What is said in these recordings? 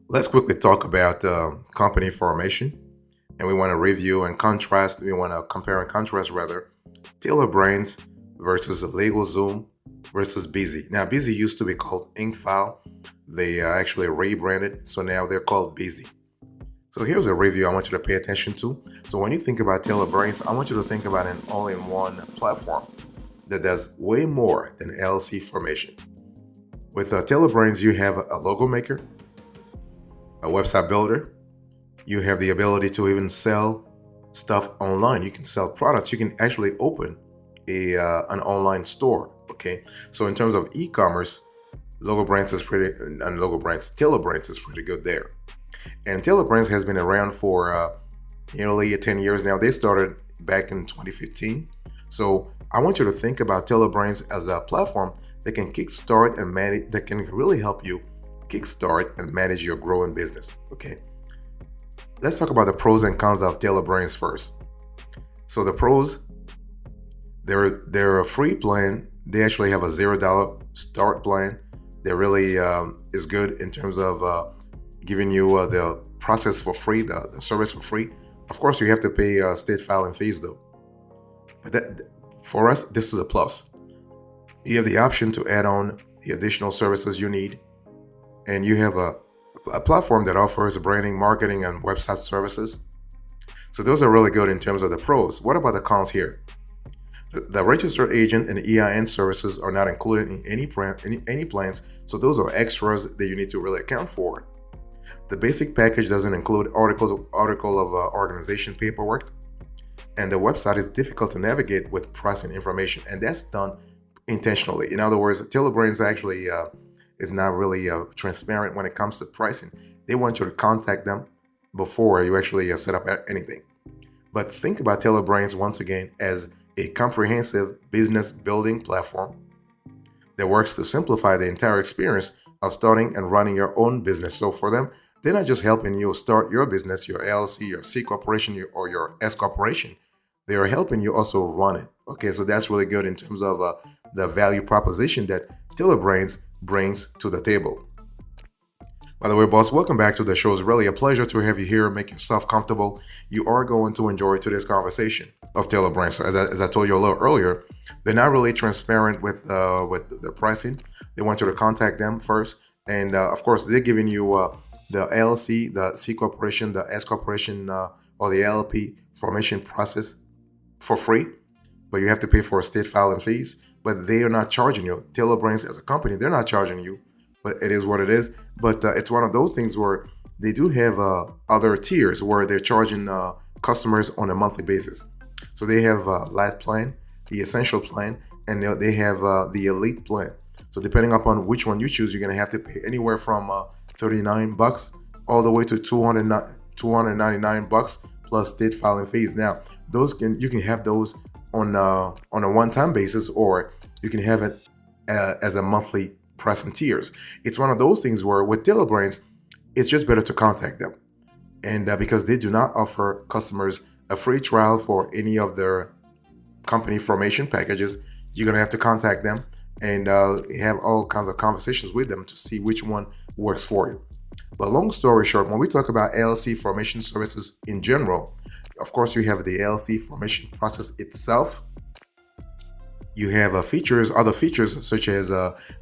Let's quickly talk about company formation, and we want to review and contrast. We want to compare and contrast rather Tailor Brands versus LegalZoom versus Bizee. Now, Bizee used to be called Inkfile. They actually rebranded, so now they're called Bizee. So here's a review I want you to pay attention to. So when you think about Tailor Brands, I want you to think about an all-in-one platform that does way more than LLC formation. With Tailor Brands, you have a logo maker, a website builder. You have the ability to even sell stuff online. You can sell products. You can actually open an online store. Okay, so in terms of e-commerce, Tailor Brands is pretty good there. And Tailor Brands has been around for nearly 10 years now. They started back in 2015. So I want you to think about Tailor Brands as a platform that can kickstart and manage, that can really help you kickstart and manage your growing business. Okay, let's talk about the pros and cons of Tailor Brands first. So the pros, they're a free plan. They actually have a $0 start plan. That really is good in terms of giving you the process for free, the service for free. Of course, you have to pay state filing fees though. But that, for us, this is a plus. You have the option to add on the additional services you need, and you have a platform that offers branding, marketing, and website services. So those are really good in terms of the pros. What about the cons here? The registered agent and EIN services are not included in any plans, so those are extras that you need to really account for. The basic package doesn't include article of organization paperwork, and the website is difficult to navigate with pricing information, and that's done intentionally. In other words, Tailor Brands actually is not really transparent when it comes to pricing. They want you to contact them before you actually set up anything. But think about Tailor Brands once again as a comprehensive business building platform that works to simplify the entire experience of starting and running your own business. So for them, they're not just helping you start your business, your LLC, your C corporation, or your S corporation. They are helping you also run it. Okay, so that's really good in terms of the value proposition that Tailor Brands brings to the table. By the way, boss, welcome back to the show. It's really a pleasure to have you here. Make yourself comfortable. You are going to enjoy today's conversation of Tailor Brands. So as I told you a little earlier, they're not really transparent with the pricing. They want you to contact them first, and of course, they're giving you the LLC, the C corporation, the S corporation, or the LLP formation process for free, but you have to pay for state filing fees. But they are not charging you. Tailor Brands as a company, they're not charging you, but it is what it is. But it's one of those things where they do have other tiers where they're charging customers on a monthly basis. So they have Light Plan, the Essential Plan, and they have the Elite Plan. So depending upon which one you choose, you're gonna have to pay anywhere from $39 all the way to $299 plus state filing fees. Now, you can have those on a one-time basis, or you can have it as a monthly price and tiers. It's one of those things where with Tailor Brands, it's just better to contact them, and because they do not offer customers a free trial for any of their company formation packages, you're gonna have to contact them and have all kinds of conversations with them to see which one works for you. But long story short, when we talk about LLC formation services in general, of course, you have the LLC formation process itself. You have other features such as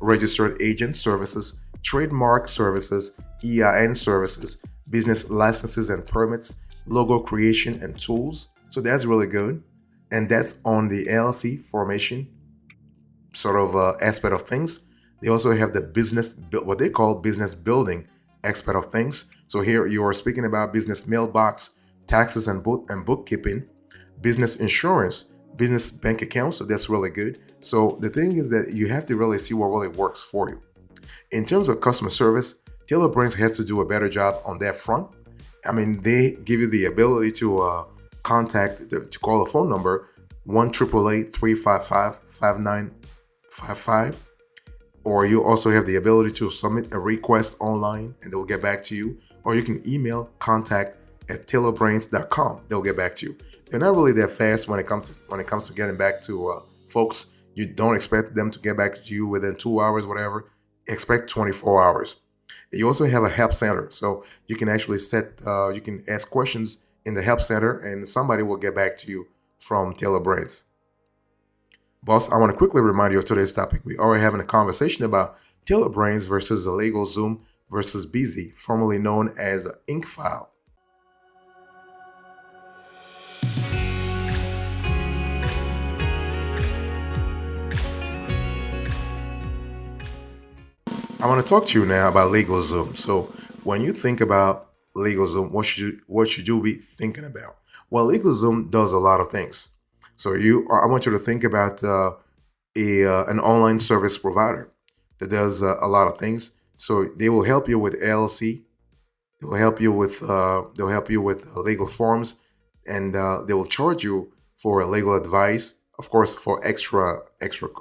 registered agent services, trademark services, EIN services, business licenses and permits, logo creation and tools. So that's really good. And that's on the LLC formation sort of aspect of things. They also have the what they call business building aspect of things. So here you are speaking about business mailbox, taxes and bookkeeping, business insurance, business bank accounts. So that's really good. So the thing is that you have to really see what really works for you. In terms of customer service, Tailor Brands has to do a better job on that front. I mean, they give you the ability to to call a phone number 1-888-355-5955, or you also have the ability to submit a request online and they'll get back to you, or you can email contact@tailorbrands.com. They'll get back to you. They're not really that fast when it comes to getting back to folks. You don't expect them to get back to you within 2 hours, whatever. Expect 24 hours. You also have a help center, so you can actually you can ask questions in the help center, and somebody will get back to you from Tailor Brands. Boss, I want to quickly remind you of today's topic. We are having a conversation about Tailor Brands versus the LegalZoom versus Bizee, formerly known as InkFile. I want to talk to you now about LegalZoom. So, when you think about LegalZoom, what should you be thinking about? Well, LegalZoom does a lot of things. So, I want you to think about an online service provider that does a lot of things. So, they will help you with LLC. They'll help you with legal forms, and they will charge you for legal advice. Of course, for extra.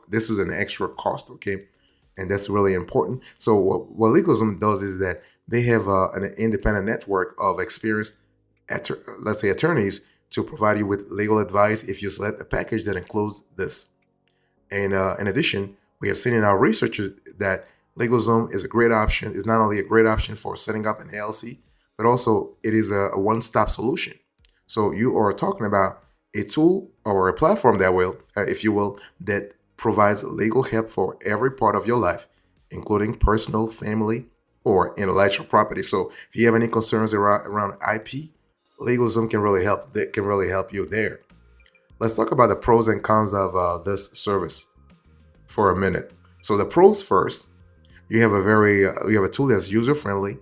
This is an extra cost, okay? And that's really important. So what LegalZoom does is that they have an independent network of experienced, let's say, attorneys to provide you with legal advice if you select a package that includes this. And in addition, we have seen in our research that LegalZoom is a great option. Is not only a great option for setting up an LLC, but also it is a one-stop solution. So you are talking about a tool or a platform that will, if you will, that provides legal help for every part of your life, including personal, family, or intellectual property. So if you have any concerns around IP, LegalZoom can really help. That can really help you there. Let's talk about the pros and cons of this service for a minute. So the pros first. You have a tool that's user friendly.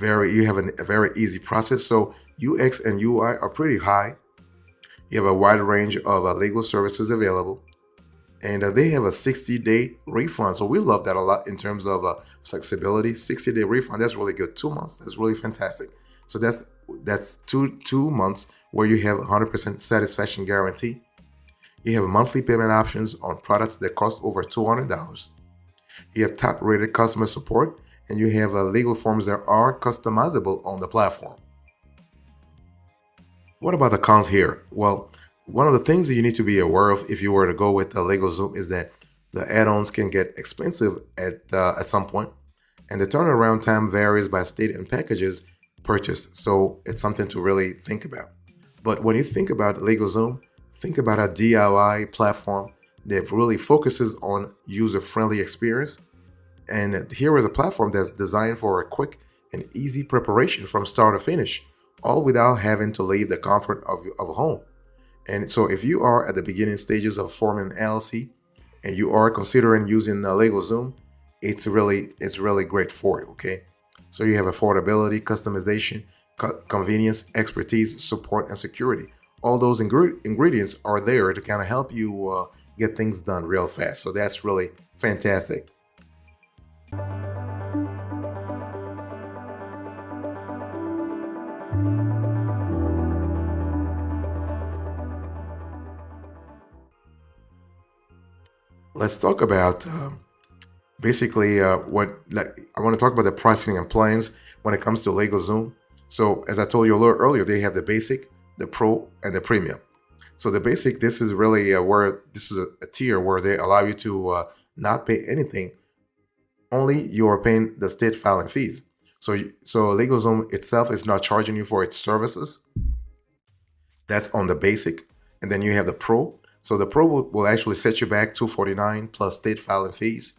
You have a very easy process. So UX and UI are pretty high. You have a wide range of legal services available, and they have a 60-day refund. So we love that a lot in terms of flexibility. 60-day refund, that's really good. 2 months, that's really fantastic. So that's two months where you have 100% satisfaction guarantee. You have monthly payment options on products that cost over $200. You have top-rated customer support, and you have legal forms that are customizable on the platform. What about the cons here? Well, one of the things that you need to be aware of if you were to go with the LegalZoom is that the add-ons can get expensive at some point, and the turnaround time varies by state and packages purchased. So it's something to really think about. But when you think about LegalZoom, think about a DIY platform that really focuses on user-friendly experience. And here is a platform that's designed for a quick and easy preparation from start to finish, all without having to leave the comfort of home. And so if you are at the beginning stages of forming an LLC and you are considering using LegalZoom, it's really great for it, okay? So you have affordability, customization, convenience, expertise, support, and security. All those ingredients are there to kind of help you get things done real fast. So that's really fantastic. Let's talk about basically what like I want to talk about the pricing and plans when it comes to LegalZoom. So as I told you a little earlier, they have the basic, the pro, and the premium. So the basic, this is really where this is a tier where they allow you to not pay anything. Only you are paying the state filing fees. So LegalZoom itself is not charging you for its services. That's on the basic, and then you have the pro. So the pro will actually set you back $249 plus state filing fees,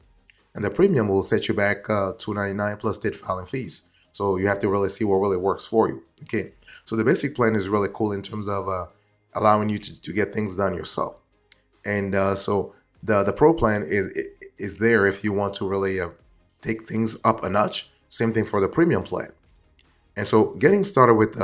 and the premium will set you back $299 plus state filing fees. So you have to really see what really works for you. Okay. So the basic plan is really cool in terms of allowing you to get things done yourself. And so the pro plan is there if you want to really take things up a notch. Same thing for the premium plan. And so getting started with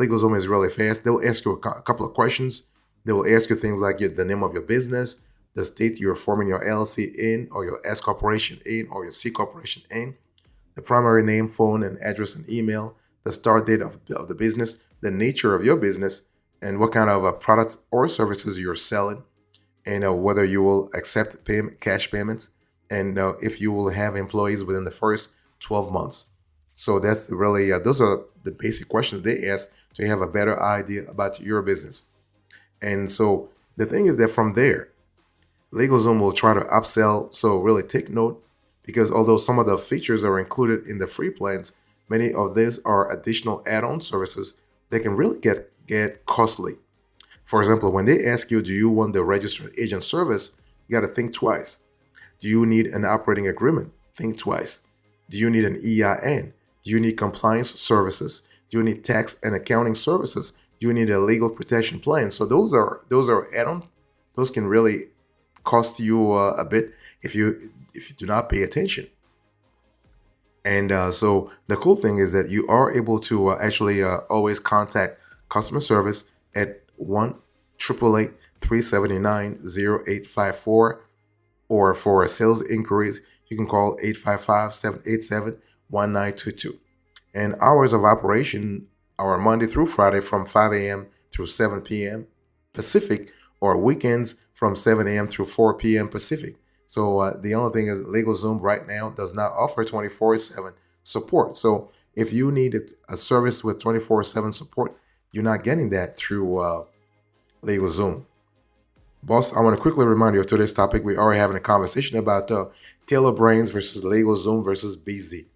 LegalZoom is really fast. They'll ask you a couple of questions. They will ask you things like the name of your business, the state you're forming your LLC in, or your S corporation in, or your C corporation in, the primary name, phone, and address and email, the start date of the business, the nature of your business, and what kind of products or services you're selling, and whether you will accept cash payments, and if you will have employees within the first 12 months. So that's really, those are the basic questions they ask to have a better idea about your business. And so the thing is that from there, LegalZoom will try to upsell. So really take note, because although some of the features are included in the free plans, many of these are additional add-on services that can really get costly. For example, when they ask you, do you want the registered agent service? You got to think twice. Do you need an operating agreement? Think twice. Do you need an EIN? Do you need compliance services? Do you need tax and accounting services? Do you need a legal protection plan? So those are add-on. Those can really cost you a bit if you do not pay attention. And so the cool thing is that you are able to actually always contact customer service at 1-888-379-0854, or for sales inquiries, you can call 855-787-1922. And hours of operation are Monday through Friday from 5 a.m. through 7 p.m. Pacific, or weekends from 7 a.m. through 4 p.m. Pacific. So the only thing is LegalZoom right now does not offer 24/7 support. So if you need a service with 24/7 support, you're not getting that through LegalZoom. Boss, I want to quickly remind you of today's topic. We are having a conversation about Tailor Brands versus LegalZoom versus Bizee.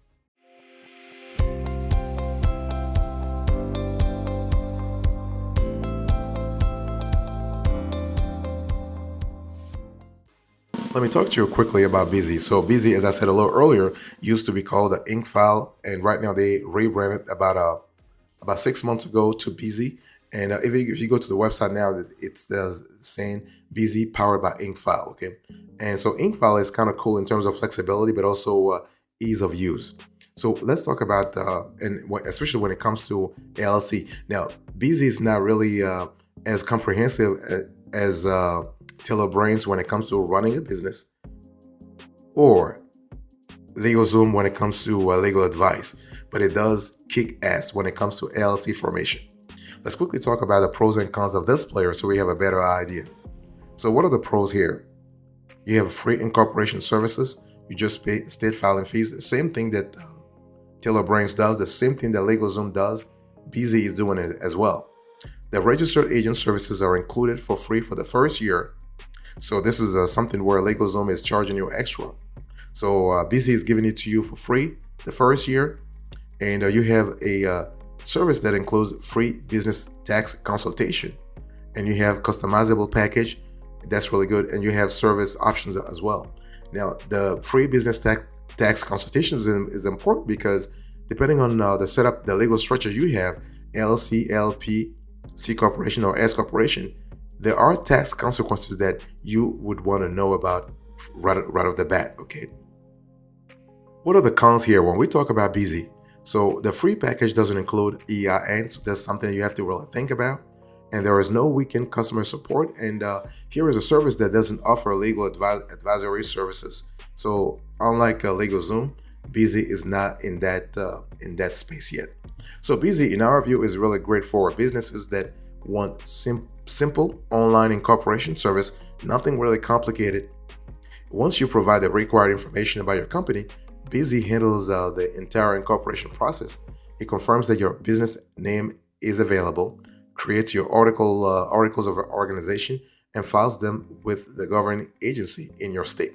Let me talk to you quickly about Bizee. So Bizee, as I said a little earlier, used to be called the Inkfile, and right now they rebranded about 6 months ago to Bizee. And if you go to the website now, it's saying Bizee powered by Inkfile. Okay, and so Inkfile is kind of cool in terms of flexibility, but also ease of use. So let's talk about especially when it comes to LLC. Now, Bizee is not really as comprehensive as Tailor Brands when it comes to running a business, or LegalZoom when it comes to legal advice, but it does kick ass when it comes to LLC formation. Let's quickly talk about the pros and cons of this player so we have a better idea. So what are the pros here? You have free incorporation services. You just pay state filing fees, the same thing that Tailor Brands does, the same thing that LegalZoom does. Bizee is doing it as well. The registered agent services are included for free for the first year. So this is something where LegalZoom is charging you extra. So Bizee is giving it to you for free the first year, and you have a service that includes free business tax consultation, and you have customizable package. That's really good, and you have service options as well. Now, the free business tax consultation is important because depending on the setup, the legal structure you have, LLC, LP, C corporation, or S corporation, there are tax consequences that you would want to know about right off the bat. Okay. What are the cons here when we talk about Bizee? So the free package doesn't include EIN, so that's something you have to really think about. And there is no weekend customer support. And here is a service that doesn't offer legal advisory services. So unlike LegalZoom, Bizee is not in that space yet. So Bizee, in our view, is really great for businesses that want simple online incorporation service, nothing really complicated. Once you provide the required information about your company, Bizee handles the entire incorporation process. It confirms that your business name is available, creates your articles of organization, and files them with the governing agency in your state.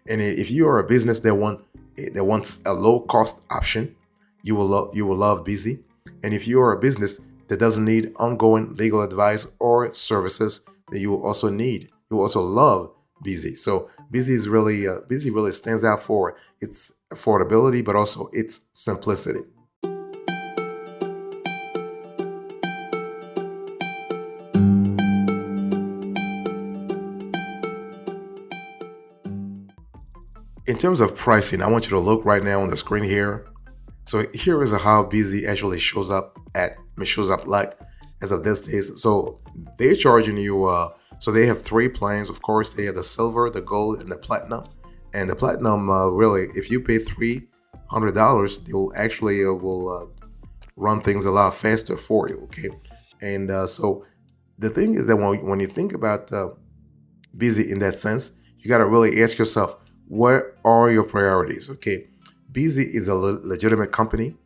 And if you are a business that wants a low-cost option, you will love Bizee. And if you are a business that doesn't need ongoing legal advice or services, then you will also love Bizee. So Bizee really stands out for its affordability, but also its simplicity. In terms of pricing, I want you to look right now on the screen here. So here is how Bizee actually shows up like as of this days. So they're charging you. So they have three plans. Of course, they have the silver, the gold, and the platinum. And the platinum, really, if you pay $300, they will actually run things a lot faster for you. Okay, and so the thing is that when you think about Bizee in that sense, you got to really ask yourself, what are your priorities? Okay, Bizee is a legitimate company.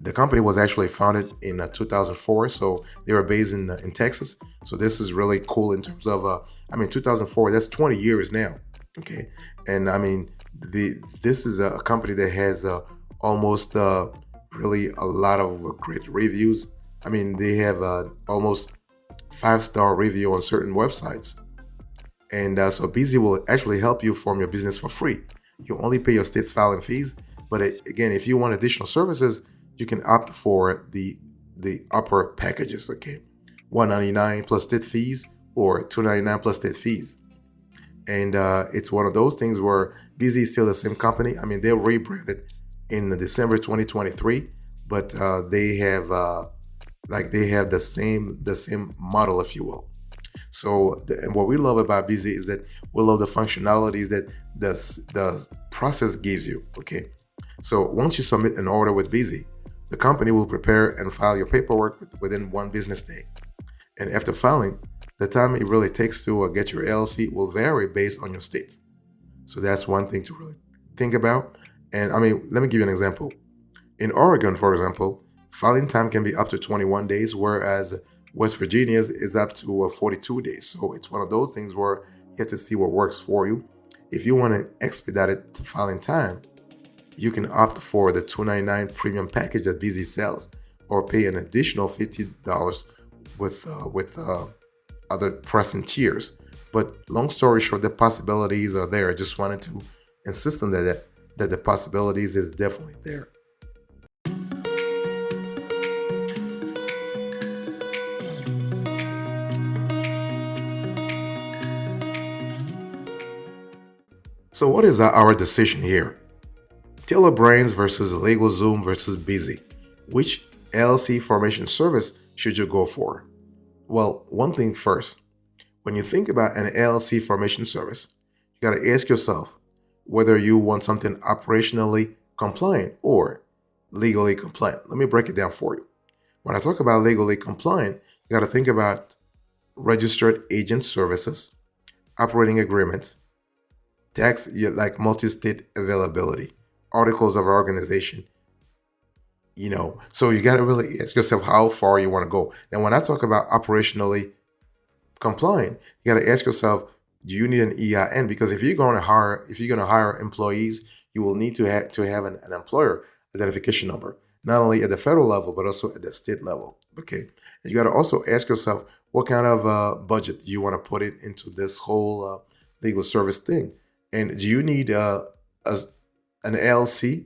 The company was actually founded in 2004, so they were based in Texas. So this is really cool in terms of, 2004, that's 20 years now, okay? And I mean, This is a company that has almost really a lot of great reviews. I mean, they have almost 5-star review on certain websites. And so Bizee will actually help you form your business for free. You only pay your state's filing fees. But again, if you want additional services, you can opt for the upper packages. Okay, $199 plus state fees or $299 plus state fees. And it's one of those things where Bizee is still the same company. I mean, they rebranded in December 2023, but they have they have the same model, if you will. So, and what we love about Bizee is that we love the functionalities that the process gives you. Okay, so once you submit an order with Bizee, the company will prepare and file your paperwork within 1 business day. And after filing, the time it really takes to get your LLC will vary based on your states. So that's one thing to really think about. And I mean, let me give you an example. In Oregon, for example, filing time can be up to 21 days, whereas West Virginia's is up to 42 days. So it's one of those things where you have to see what works for you. If you want to expedite it to filing time, you can opt for the $299 premium package that Bizee sells, or pay an additional $50 with other pricing tiers. But long story short, the possibilities are there. I just wanted to insist on that the possibilities is definitely there. So what is our decision here? Tailor Brands versus LegalZoom versus Bizee. Which LLC formation service should you go for? Well, one thing first. When you think about an LLC formation service, you got to ask yourself whether you want something operationally compliant or legally compliant. Let me break it down for you. When I talk about legally compliant, you got to think about registered agent services, operating agreements, tax like multi-state availability, articles of organization. So you got to really ask yourself how far you want to go. And when I talk about operationally compliant, you got to ask yourself, do you need an EIN? Because if you're going to hire employees, you will need to have an employer identification number, not only at the federal level but also at the state level. Okay, and you got to also ask yourself what kind of budget you want to put into this whole legal service thing, and do you need an LLC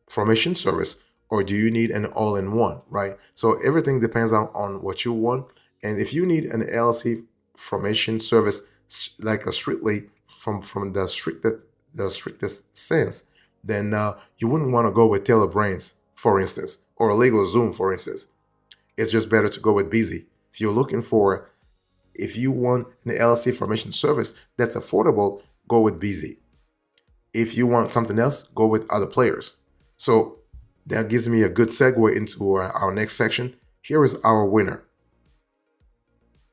formation service, or do you need an all-in-one? Right. So everything depends on what you want, and if you need an LLC formation service, like a strictly from the strictest sense, then you wouldn't want to go with Tailor Brands, for instance, or LegalZoom, for instance. It's just better to go with Bizee. If you want an LLC formation service that's affordable, go with Bizee. If you want something else, go with other players. So that gives me a good segue into our next section. Here is our winner.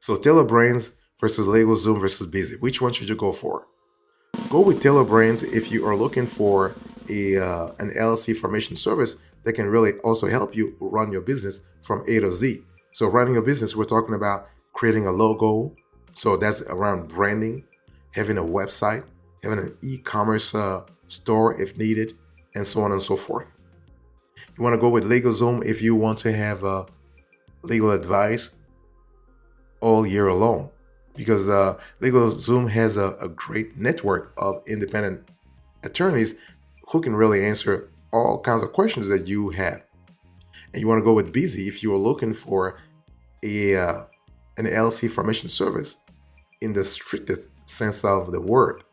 So Tailor Brands versus LegalZoom versus Bizee. Which one should you go for? Go with Tailor Brands if you are looking for an LLC formation service that can really also help you run your business from A to Z. So running your business, we're talking about creating a logo. So that's around branding, having a website, having an e-commerce store if needed, and so on and so forth. You want to go with LegalZoom if you want to have legal advice all year long, because LegalZoom has a great network of independent attorneys who can really answer all kinds of questions that you have. And you want to go with Bizee if you are looking for an LLC formation service in the strictest sense of the word.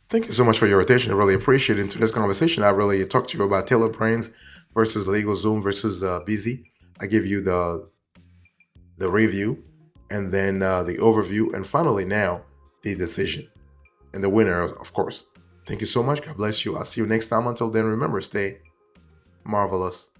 Thank you so much for your attention. I really appreciate it. In today's conversation, I really talked to you about Tailor Brands versus LegalZoom versus Bizee. I give you the review, and then the overview, and finally now the decision and the winner, of course. Thank you so much. God bless you. I'll see you next time. Until then, remember, stay marvelous.